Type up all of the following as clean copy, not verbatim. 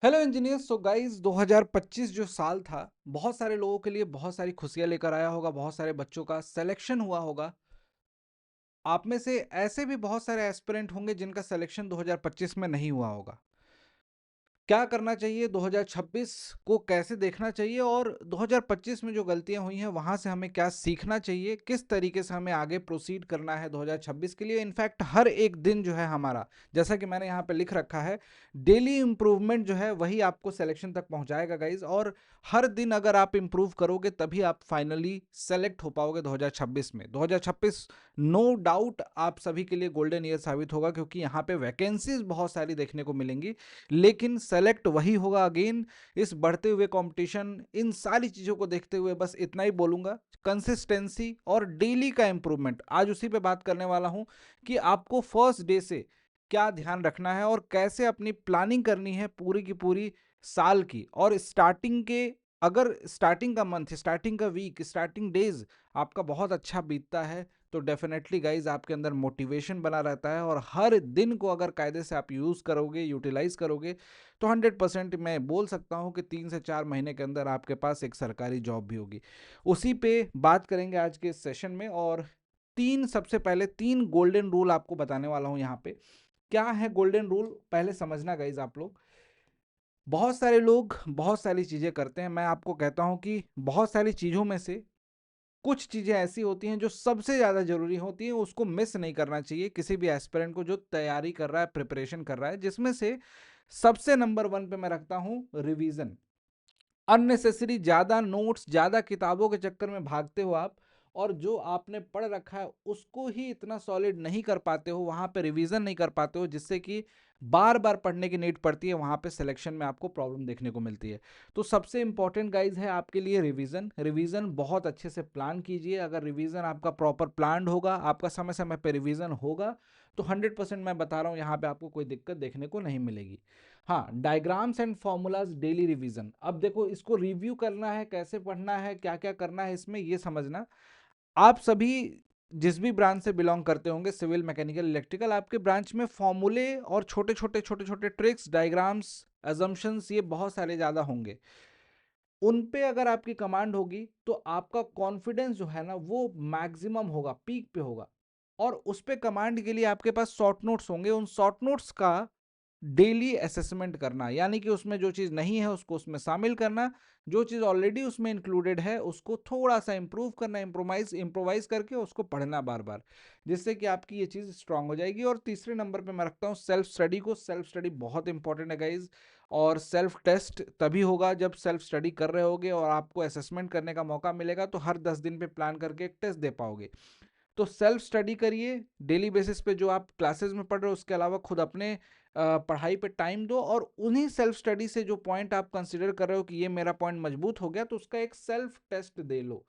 Hello engineers. So guys 2025 जो साल था बहुत सारे लोगों के लिए बहुत सारी खुशियां लेकर आया होगा। बहुत सारे बच्चों का सिलेक्शन हुआ होगा। आप में से ऐसे भी बहुत सारे एस्पिरेंट होंगे जिनका सिलेक्शन 2025 में नहीं हुआ होगा। क्या करना चाहिए, 2026 को कैसे देखना चाहिए और 2025 में जो गलतियां हुई हैं वहां से हमें क्या सीखना चाहिए, किस तरीके से हमें आगे प्रोसीड करना है 2026 के लिए। इनफैक्ट हर एक दिन जो है हमारा, जैसा कि मैंने यहाँ पे लिख रखा है, डेली इंप्रूवमेंट जो है वही आपको सिलेक्शन तक पहुंचाएगा गाइज। और हर दिन अगर आप इंप्रूव करोगे तभी आप फाइनली सेलेक्ट हो पाओगे 2026 में। 2026 नो डाउट आप सभी के लिए गोल्डन ईयर साबित होगा, क्योंकि यहाँ पे वैकेंसीज बहुत सारी देखने को मिलेंगी, लेकिन सेलेक्ट वही होगा अगेन। इस बढ़ते हुए कंपटीशन, इन सारी चीजों को देखते हुए बस इतना ही बोलूंगा, कंसिस्टेंसी और डेली का इंप्रूवमेंट, आज उसी पे बात करने वाला हूं कि आपको फर्स्ट डे से क्या ध्यान रखना है और कैसे अपनी प्लानिंग करनी है पूरी की पूरी साल की। और स्टार्टिंग के, अगर स्टार्टिंग का मंथ, स्टार्टिंग का वीक, स्टार्टिंग डेज आपका बहुत अच्छा बीतता है तो डेफिनेटली गाइज आपके अंदर मोटिवेशन बना रहता है। और हर दिन को अगर कायदे से आप यूज करोगे, यूटिलाइज करोगे, तो 100% मैं बोल सकता हूं कि 3 से 4 महीने के अंदर आपके पास एक सरकारी जॉब भी होगी। उसी पे बात करेंगे आज के इस सेशन में। और सबसे पहले 3 गोल्डन रूल आपको बताने वाला हूं यहाँ पे। क्या है गोल्डन रूल, पहले समझना गाइज आप लोग। बहुत सारे लोग बहुत सारी चीजें करते हैं। मैं आपको कहता हूं कि बहुत सारी चीजों में से कुछ चीजें ऐसी होती हैं जो सबसे ज्यादा जरूरी होती हैं, उसको मिस नहीं करना चाहिए किसी भी एस्पिरेंट को जो तैयारी कर रहा है, प्रिपरेशन कर रहा है। जिसमें से सबसे नंबर 1 पे मैं रखता हूं रिवीजन। अननेसेसरी ज्यादा नोट्स, ज्यादा किताबों के चक्कर में भागते हो आप, और जो आपने पढ़ रखा है उसको ही इतना सॉलिड नहीं कर पाते हो, वहां पे रिवीजन नहीं कर पाते हो, जिससे कि बार बार पढ़ने की नीड पड़ती है। वहां पे सिलेक्शन में आपको प्रॉब्लम देखने को मिलती है। तो सबसे इंपॉर्टेंट गाइज है आपके लिए रिवीजन। रिवीजन बहुत अच्छे से प्लान कीजिए। अगर रिवीजन आपका प्रॉपर प्लान होगा, आपका समय समय पे रिवीजन होगा, तो 100% मैं बता रहा हूं यहाँ पे आपको कोई दिक्कत देखने को नहीं मिलेगी। हाँ, diagrams and formulas daily revision. अब देखो, इसको रिव्यू करना है, कैसे पढ़ना है, क्या क्या करना है इसमें, ये समझना। आप सभी जिस भी ब्रांच से बिलोंग करते होंगे, सिविल, मैकेनिकल, इलेक्ट्रिकल, आपके ब्रांच में फॉर्मूले और छोटे छोटे ट्रिक्स, डायग्राम्स, अजम्पशंस, ये बहुत सारे ज्यादा होंगे। उन पे अगर आपकी कमांड होगी तो आपका कॉन्फिडेंस जो है ना वो मैक्सिमम होगा, पीक पे होगा। और उस पे कमांड के लिए आपके पास शॉर्ट नोट्स होंगे। उन शॉर्ट नोट्स का डेली असेसमेंट करना, यानी कि उसमें जो चीज नहीं है उसको उसमें शामिल करना, जो चीज ऑलरेडी उसमें इंक्लूडेड है उसको थोड़ा सा इंप्रूव करना, इम्प्रोवाइज करके उसको पढ़ना बार बार, जिससे कि आपकी ये चीज स्ट्रांग हो जाएगी। और तीसरे नंबर पे मैं रखता हूँ सेल्फ स्टडी को। सेल्फ स्टडी बहुत इंपॉर्टेंट है गाइज। और सेल्फ टेस्ट तभी होगा जब सेल्फ स्टडी कर रहे होगे और आपको असेसमेंट करने का मौका मिलेगा, तो हर 10 दिन पे प्लान करके एक टेस्ट दे पाओगे। तो सेल्फ स्टडी करिए डेली बेसिस पे, जो आप क्लासेस में पढ़ रहे हो उसके अलावा खुद अपने पढ़ाई पे टाइम दो, और उन्हीं सेल्फ स्टडी से जो पॉइंट आप कंसीडर कर रहे हो कि ये मेरा पॉइंट मजबूत हो गया, तो उसका एक सेल्फ टेस्ट दे लो।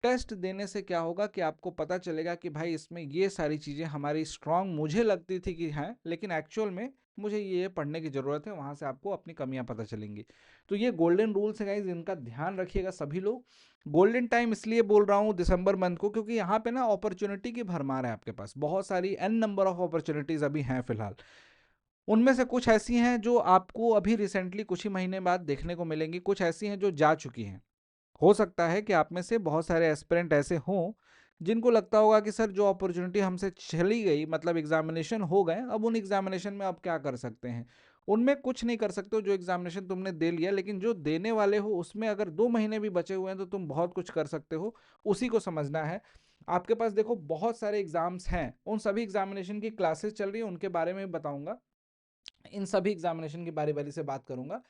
टेस्ट देने से क्या होगा कि आपको पता चलेगा कि भाई इसमें ये सारी चीज़ें हमारी स्ट्रांग मुझे लगती थी कि हैं, लेकिन एक्चुअल में मुझे ये पढ़ने की ज़रूरत है। वहाँ से आपको अपनी कमियां पता चलेंगी। तो ये गोल्डन रूल्स है गाइज, इनका ध्यान रखिएगा सभी लोग। गोल्डन टाइम इसलिए बोल रहा हूँ दिसंबर मंथ को, क्योंकि यहाँ पे ना अपॉर्चुनिटी की भरमार है आपके पास। बहुत सारी एन नंबर ऑफ अपॉर्चुनिटीज अभी हैं फिलहाल। उनमें से कुछ ऐसी हैं जो आपको अभी रिसेंटली कुछ ही महीने बाद देखने को मिलेंगी, कुछ ऐसी हैं जो जा चुकी हैं। हो सकता है कि आप में से बहुत सारे एस्पिरेंट ऐसे हों जिनको लगता होगा कि सर जो अपॉर्चुनिटी हमसे चली गई, मतलब एग्जामिनेशन हो गए, अब उन एग्जामिनेशन में आप क्या कर सकते हैं। उनमें कुछ नहीं कर सकते हो। जो एग्जामिनेशन तुमने दे लिया, लेकिन जो देने वाले हो उसमें अगर 2 महीने भी बचे हुए हैं तो तुम बहुत कुछ कर सकते हो। उसी को समझना है। आपके पास देखो बहुत सारे एग्जाम्स हैं, उन सभी एग्जामिनेशन की क्लासेस चल रही है, उनके बारे में भी बताऊंगा। इन सभी एग्जामिनेशन की बारी बारी से बात करूंगा।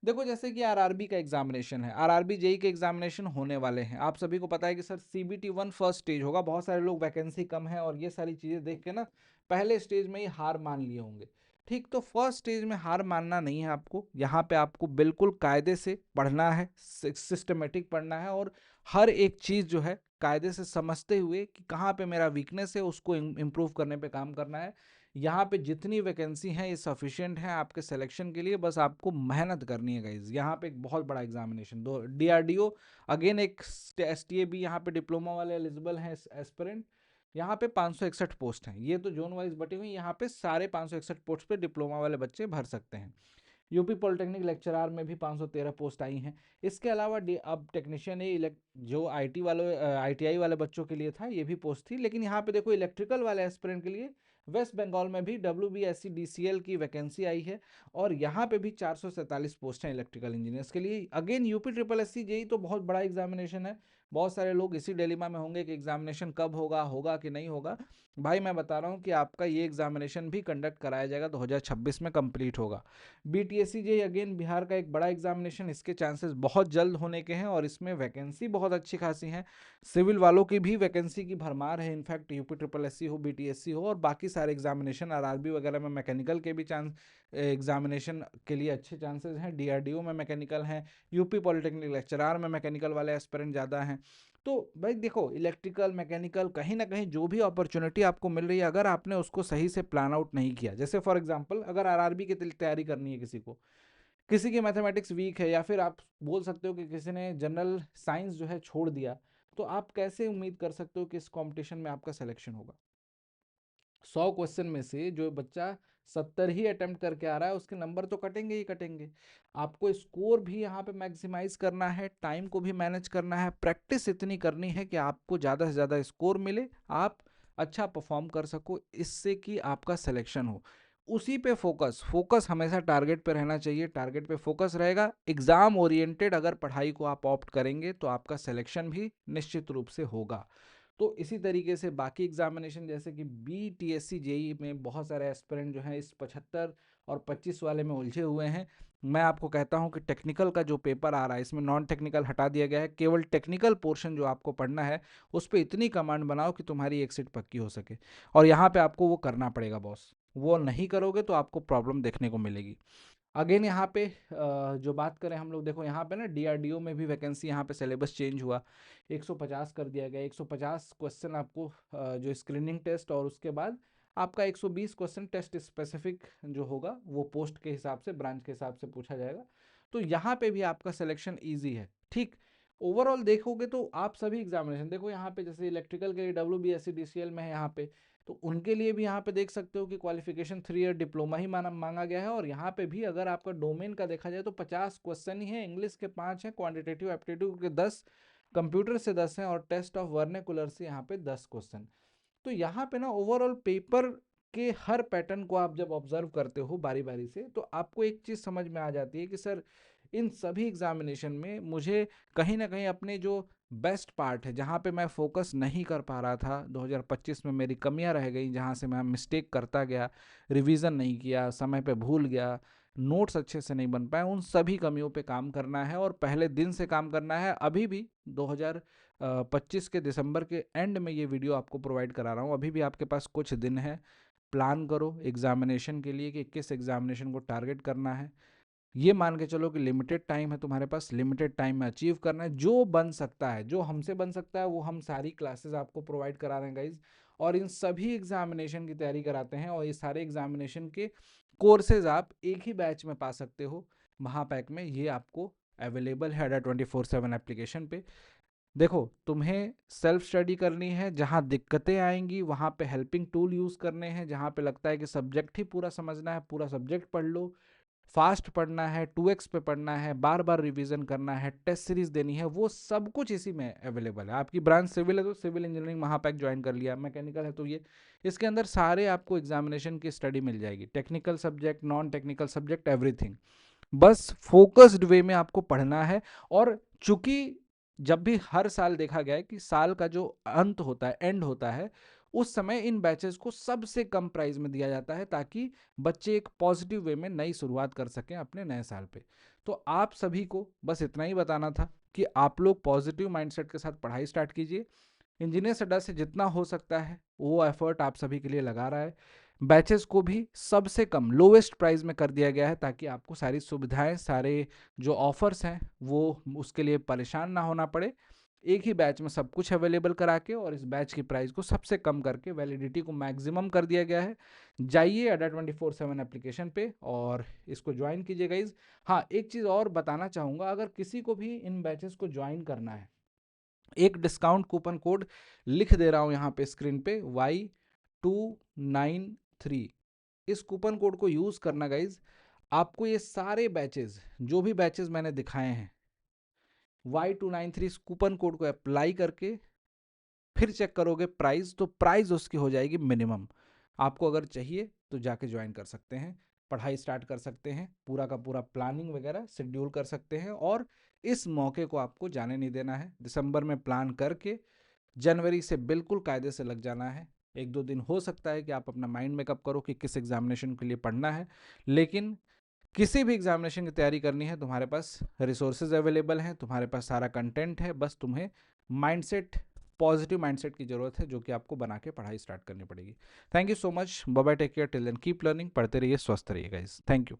देखो, जैसे कि आरआरबी का एग्जामिनेशन है, आरआरबी जेई के एग्जामिनेशन होने वाले हैं। आप सभी को पता है कि सर सीबीटी 1 फर्स्ट स्टेज होगा। बहुत सारे लोग वैकेंसी कम है और ये सारी चीजें देख के ना पहले स्टेज में ही हार मान लिए होंगे। ठीक, तो फर्स्ट स्टेज में हार मानना नहीं है आपको। यहाँ पे आपको बिल्कुल कायदे से पढ़ना है, सिस्टमेटिक पढ़ना है, और हर एक चीज जो है कायदे से समझते हुए कि कहाँ पे मेरा वीकनेस है उसको इम्प्रूव करने पे काम करना है। यहाँ पे जितनी वैकेंसी हैं ये सफिशिएंट है आपके सिलेक्शन के लिए, बस आपको मेहनत करनी है गाइज। यहाँ पे एक बहुत बड़ा एग्जामिनेशन दो डीआरडीओ, अगेन एक एसटीए भी यहाँ पे डिप्लोमा वाले एलिजिबल हैं एस्पिरेंट। यहाँ पे 561 पोस्ट हैं। ये तो जोन वाइज बटी हुई, यहाँ पे सारे 561 पोस्ट पे डिप्लोमा वाले बच्चे भर सकते हैं। यूपी पॉलिटेक्निक लेक्चरार में भी 513 पोस्ट आई हैं। इसके अलावा अब टेक्नीशियन जो आईटीआई वाले बच्चों के लिए था, ये भी पोस्ट थी। लेकिन यहाँ पे देखो इलेक्ट्रिकल वाले एस्पिरेंट के लिए वेस्ट बंगाल में भी WBSC DCL की वैकेंसी आई है और यहाँ पे भी 447 पोस्ट हैं इलेक्ट्रिकल इंजीनियर्स के लिए। अगेन यूपी SSC जेई तो बहुत बड़ा एग्जामिनेशन है। बहुत सारे लोग इसी डिलेमा में होंगे कि एग्जामिनेशन कब होगा कि नहीं होगा। भाई मैं बता रहा हूँ कि आपका ये एग्जामिनेशन भी कंडक्ट कराया जाएगा, 2026 में कंप्लीट होगा। BTSC जेई अगेन बिहार का एक बड़ा एग्जामिनेशन, इसके चांसेस बहुत जल्द होने के हैं और इसमें वैकेंसी बहुत अच्छी खासी है। सिविल वालों की भी वैकेंसी की भरमार है। इनफैक्ट यूपी SSC हो, BTSC हो और बाकी सारे एग्जामिनेशन, RRB वगैरह में मैकेनिकल के भी चांस एग्जामिनेशन के लिए अच्छे चांसेस हैं। DRDO में मैकेनिकल हैं, यूपी पॉलिटेक्निक लेक्चरार में मैकेनिकल वाले एस्पिरेंट ज़्यादा हैं। तो भाई देखो इलेक्ट्रिकल मैकेनिकल कहीं ना कहीं जो भी अपॉर्चुनिटी आपको मिल रही है, अगर आपने उसको सही से प्लान आउट नहीं किया, जैसे फॉर एग्जांपल अगर RRB की तैयारी करनी है किसी को, किसी की मैथमेटिक्स वीक है या फिर आप बोल सकते हो कि किसी ने जनरल साइंस जो है छोड़ दिया, तो आप कैसे उम्मीद कर सकते हो कि इस कंपटीशन में आपका सिलेक्शन होगा। 100 क्वेश्चन में से जो बच्चा 70 ही अटेम्प्ट करके आ रहा है उसके नंबर तो कटेंगे ही कटेंगे। आपको स्कोर भी यहाँ पे मैक्सिमाइज करना है, टाइम को भी मैनेज करना है, प्रैक्टिस इतनी करनी है कि आपको ज़्यादा से ज़्यादा स्कोर मिले, आप अच्छा परफॉर्म कर सको, इससे कि आपका सिलेक्शन हो। उसी पे फोकस हमेशा टारगेट पे रहना चाहिए। टारगेट पे फोकस रहेगा, एग्जाम ओरिएंटेड अगर पढ़ाई को आप ऑप्ट करेंगे तो आपका सिलेक्शन भी निश्चित रूप से होगा। तो इसी तरीके से बाकी एग्जामिनेशन जैसे कि BTSC जेई में बहुत सारे एस्पिरेंट जो हैं इस 75 और 25 वाले में उलझे हुए हैं। मैं आपको कहता हूं कि टेक्निकल का जो पेपर आ रहा है इसमें नॉन टेक्निकल हटा दिया गया है, केवल टेक्निकल पोर्शन जो आपको पढ़ना है उस पर इतनी कमांड बनाओ कि तुम्हारी एक सीट पक्की हो सके। और यहाँ पे आपको वो करना पड़ेगा बॉस, वो नहीं करोगे तो आपको प्रॉब्लम देखने को मिलेगी। अगेन यहाँ पे जो बात करें हम लोग, देखो यहाँ पे ना DRDO में भी वैकेंसी, यहाँ पे सिलेबस चेंज हुआ, 150 कर दिया गया। 150 क्वेश्चन आपको जो स्क्रीनिंग टेस्ट और उसके बाद आपका 120 क्वेश्चन टेस्ट स्पेसिफिक जो होगा वो पोस्ट के हिसाब से, ब्रांच के हिसाब से पूछा जाएगा। तो यहाँ पे भी आपका सिलेक्शन ईजी है। ठीक, ओवरऑल देखोगे तो आप सभी एग्जामिनेशन देखो, यहाँ पे जैसे इलेक्ट्रिकल के लिए WBSC DCL में है यहाँ पे, तो उनके लिए भी यहाँ पे देख सकते हो कि क्वालिफिकेशन 3 ईयर डिप्लोमा ही मांगा गया है। और यहाँ पे भी अगर आपका डोमेन का देखा जाए तो 50 क्वेश्चन ही है, इंग्लिश के 5 हैं, क्वांटिटेटिव एप्टीट्यूड के 10, कंप्यूटर से 10 हैं और टेस्ट ऑफ वर्नेकुलर से यहाँ पे 10 क्वेश्चन। तो यहाँ पे ना ओवरऑल पेपर के हर पैटर्न को आप जब ऑब्जर्व करते हो बारी बारी से, तो आपको एक चीज़ समझ में आ जाती है कि सर इन सभी एग्जामिनेशन में मुझे कहीं ना कहीं अपने जो बेस्ट पार्ट है, जहाँ पे मैं फोकस नहीं कर पा रहा था 2025 में, मेरी कमियां रह गई, जहाँ से मैं मिस्टेक करता गया, रिवीजन नहीं किया, समय पे भूल गया, नोट्स अच्छे से नहीं बन पाए, उन सभी कमियों पे काम करना है और पहले दिन से काम करना है। अभी भी 2025 के दिसंबर के एंड में ये वीडियो आपको प्रोवाइड करा रहा हूँ, अभी भी आपके पास कुछ दिन है। प्लान करो एग्जामिनेशन के लिए कि किस एग्जामिनेशन को टारगेट करना है। ये मान के चलो कि लिमिटेड टाइम है तुम्हारे पास, लिमिटेड टाइम में अचीव करना है। जो बन सकता है, जो हमसे बन सकता है, वो हम सारी क्लासेस आपको प्रोवाइड करा रहे हैं गाइज। और इन सभी एग्जामिनेशन की तैयारी कराते हैं और ये सारे एग्जामिनेशन के कोर्सेज आप एक ही बैच में पा सकते हो महापैक में। ये आपको अवेलेबल है अड्डा 24/7 एप्लीकेशन पे। देखो तुम्हें सेल्फ स्टडी करनी है, जहाँ दिक्कतें आएंगी वहाँ पे हेल्पिंग टूल यूज़ करने हैं, जहाँ पे लगता है कि सब्जेक्ट ही पूरा समझना है, पूरा सब्जेक्ट पढ़ लो, फास्ट पढ़ना है, 2x पे पढ़ना है, बार बार रिवीजन करना है, टेस्ट सीरीज देनी है, वो सब कुछ इसी में अवेलेबल है। आपकी ब्रांच सिविल है तो सिविल इंजीनियरिंग महापैक ज्वाइन कर लिया, मैकेनिकल है तो ये, इसके अंदर सारे आपको एग्जामिनेशन की स्टडी मिल जाएगी, technical subject, non technical subject, everything. बस फोकस्ड वे में आपको पढ़ना है। और चूंकि जब भी हर साल देखा गया है कि साल का जो अंत होता है, एंड होता है, उस समय इन बैचेस को सबसे कम प्राइस में दिया जाता है ताकि बच्चे एक पॉजिटिव वे में नई शुरुआत कर सकें अपने नए साल पे। तो आप सभी को बस इतना ही बताना था कि आप लोग पॉजिटिव माइंडसेट के साथ पढ़ाई स्टार्ट कीजिए। इंजीनियर्स अड्डा से जितना हो सकता है वो एफर्ट आप सभी के लिए लगा रहा है। बैचेस को भी सबसे कम लोवेस्ट प्राइस में कर दिया गया है ताकि आपको सारी सुविधाएं, सारे जो ऑफर्स हैं वो उसके लिए परेशान ना होना पड़े। एक ही बैच में सब कुछ अवेलेबल करा के और इस बैच की प्राइस को सबसे कम करके वैलिडिटी को मैक्सिमम कर दिया गया है। जाइए अड्डा 24/7 एप्लीकेशन पे और इसको ज्वाइन कीजिए गाइज। हाँ, एक चीज़ और बताना चाहूँगा, अगर किसी को भी इन बैचेस को ज्वाइन करना है, एक डिस्काउंट कूपन कोड लिख दे रहा हूँ यहाँ पे स्क्रीन पे, Y293। इस कूपन कोड को यूज़ करना गाइज, आपको ये सारे बैचेस, जो भी बैचेस मैंने दिखाए हैं, Y293 कूपन कोड को अप्लाई करके फिर चेक करोगे प्राइस, तो प्राइस उसकी हो जाएगी मिनिमम। आपको अगर चाहिए तो जाके ज्वाइन कर सकते हैं, पढ़ाई स्टार्ट कर सकते हैं, पूरा का पूरा प्लानिंग वगैरह शेड्यूल कर सकते हैं। और इस मौके को आपको जाने नहीं देना है। दिसंबर में प्लान करके जनवरी से बिल्कुल कायदे से लग जाना है। 1-2 दिन हो सकता है कि आप अपना माइंड मेकअप करो कि किस एग्जामिनेशन के लिए पढ़ना है, लेकिन किसी भी एग्जामिनेशन की तैयारी करनी है, तुम्हारे पास रिसोर्सेज अवेलेबल हैं, तुम्हारे पास सारा कंटेंट है, बस तुम्हें माइंडसेट, पॉजिटिव माइंडसेट की जरूरत है, जो कि आपको बना के पढ़ाई स्टार्ट करनी पड़ेगी। Thank you so much, bye bye, take care, till then keep learning, पढ़ते रहिए, स्वस्थ रहिए गाइस, थैंक यू।